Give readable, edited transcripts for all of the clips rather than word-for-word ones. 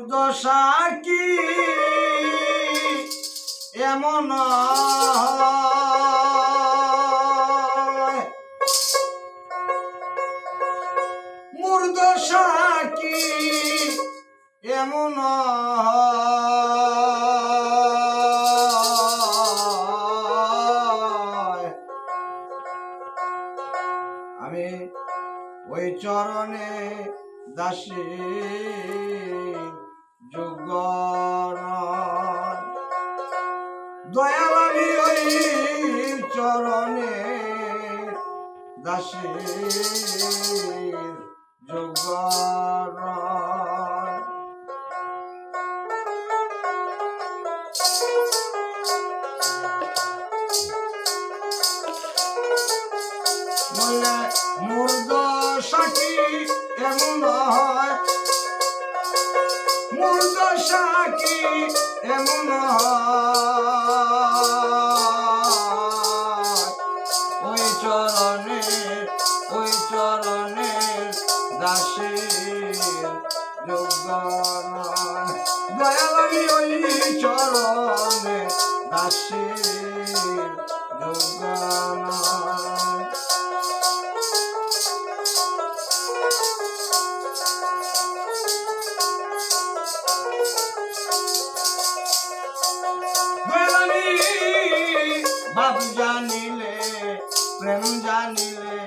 দশা কি এমন মোর দশা কি এমন আমি ওই চরণে দাসী যোগ্য দয়াল আমি ওই চরণে দাসী যোগ্য মোর দশা কি এমন হয় মোর দশা কি এমন ওই চরণে দাসী যোগ্য দয়াল আমি ওই চরণে দাসী যোগ্য বাপ জানিলে প্রেম জানিলে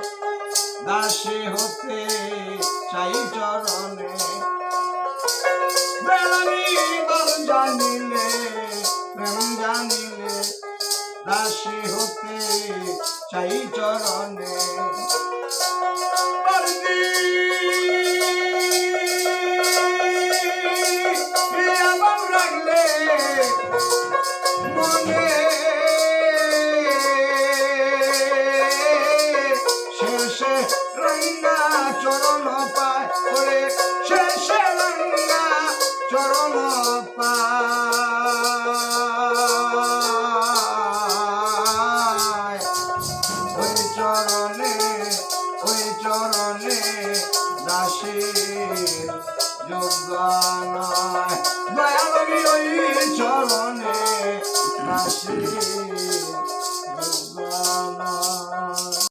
দাসী হতে চাই চরণে বাপ জানিলে প্রেম জানিলে দাসী হতে চাই চরণে রাখলে মনে শেষে রঙ্গা চরণ পায় ওরে শেষে রঙ্গা চরণ পায় ওই চরণে দাসী যোগ্য নয় দয়াল আমি ওই চরণে দাসী